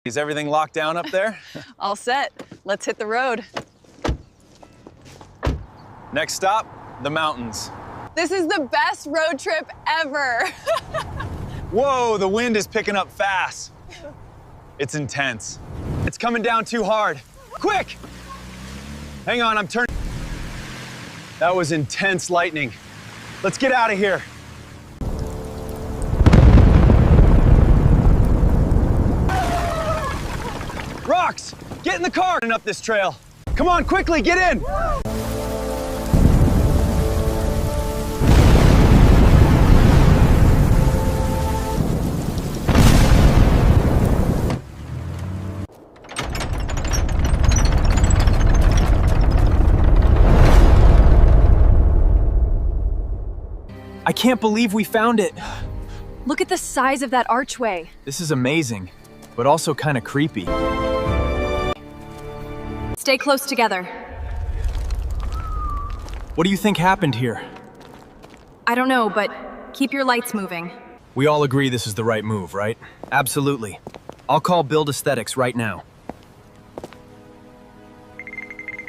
Is everything locked down up there? All set. Let's hit the road. Next stop, the mountains. This is the best road trip ever. Whoa, the wind is picking up fast. It's intense. It's coming down too hard. Quick! Hang on, I'm turning. That was intense lightning. Let's get out of here. Rocks, get in the car and up this trail. Come on, quickly, get in. I can't believe we found it. Look at the size of that archway. This is amazing, but also kind of creepy. Stay close together. What do you think happened here? I don't know, but keep your lights moving. We all agree this is the right move, right? Absolutely. I'll call BuildAsthetics right now.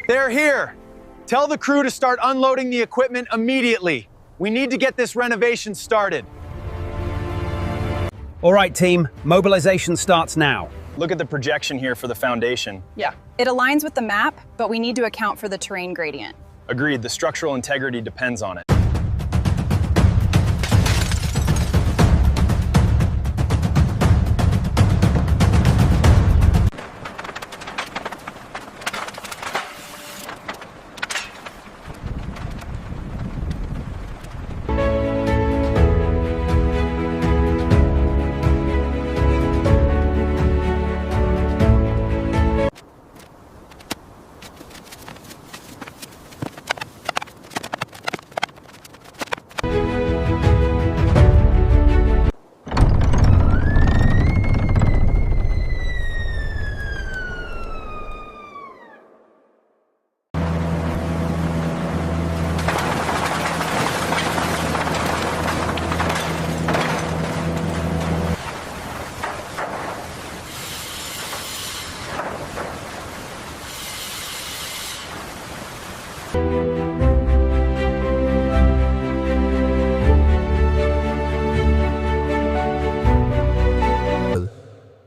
They're here. Tell the crew to start unloading the equipment immediately. We need to get this renovation started. All right, team, mobilization starts now. Look at the projection here for the foundation. Yeah. It aligns with the map, but we need to account for the terrain gradient. Agreed, the structural integrity depends on it.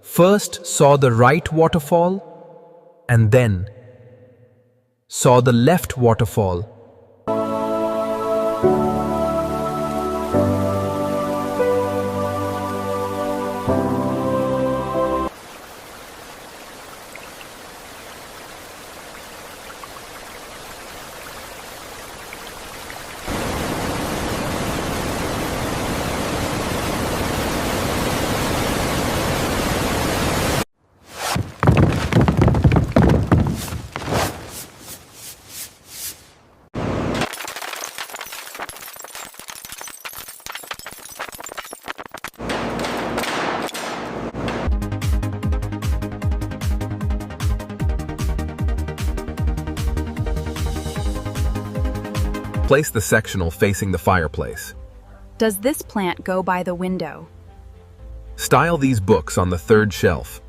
First saw the right waterfall and then saw the left waterfall. Place the sectional facing the fireplace. Does this plant go by the window? Style these books on the third shelf.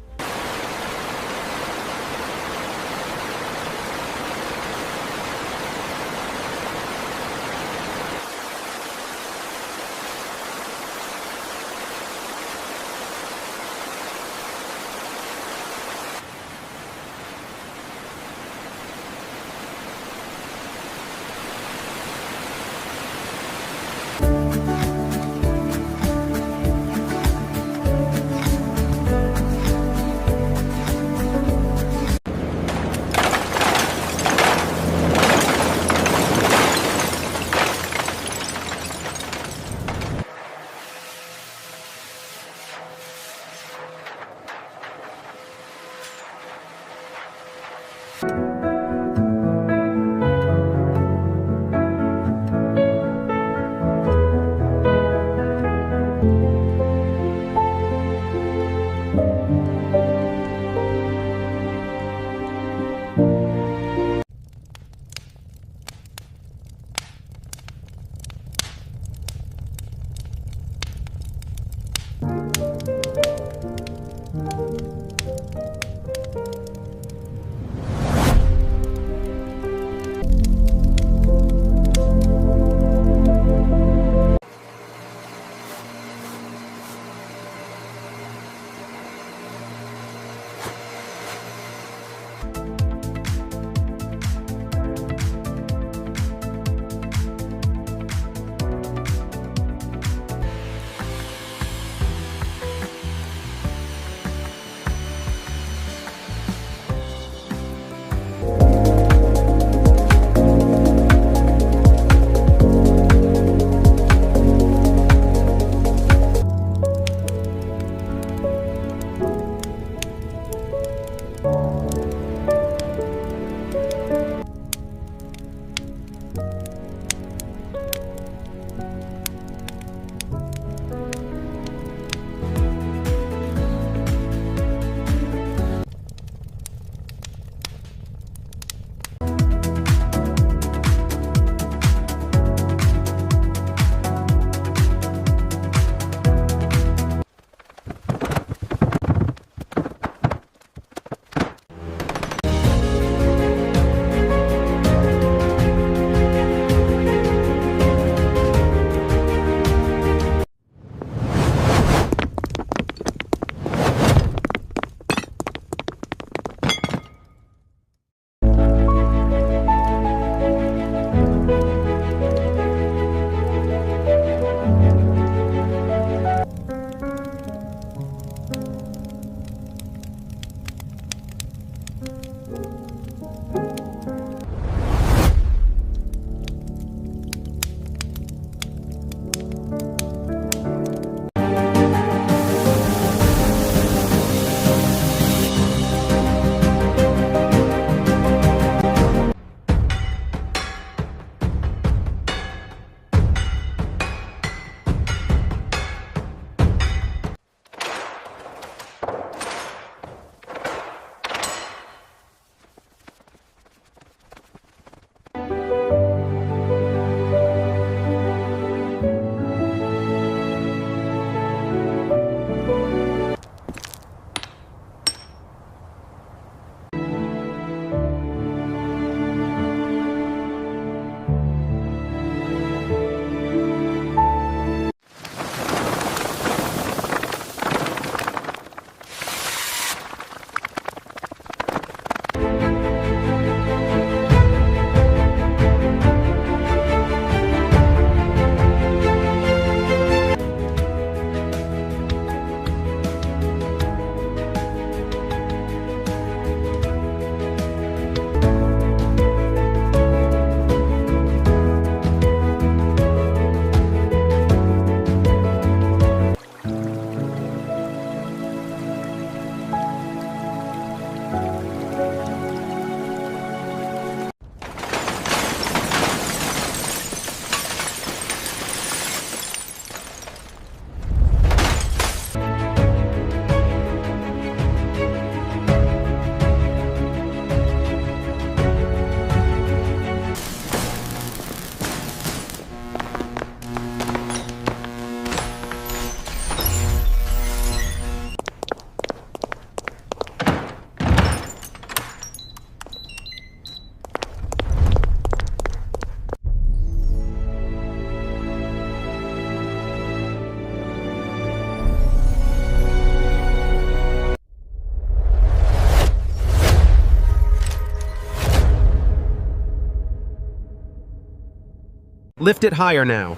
Lift it higher now.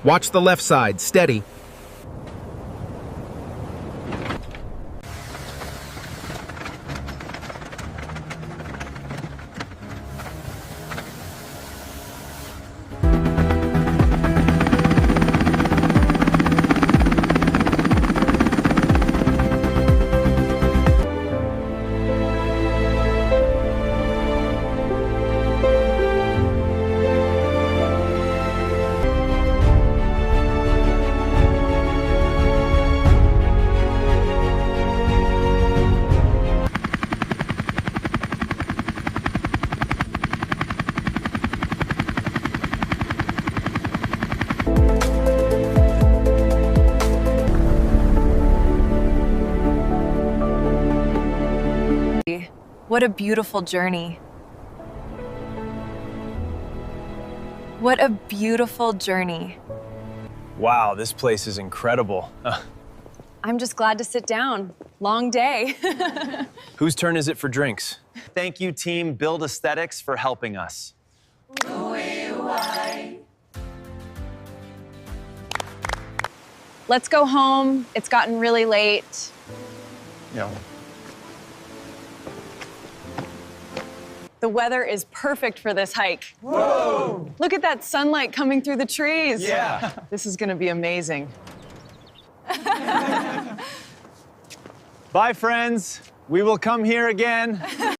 Watch the left side, steady. What a beautiful journey. What a beautiful journey. Wow, this place is incredible. I'm just glad to sit down. Long day. Whose turn is it for drinks? Thank you, team BuildAsthetics, for helping us. Let's go home. It's gotten really late. Yeah. The weather is perfect for this hike. Whoa! Look at that sunlight coming through the trees. Yeah. This is gonna be amazing. Bye, friends. We will come here again.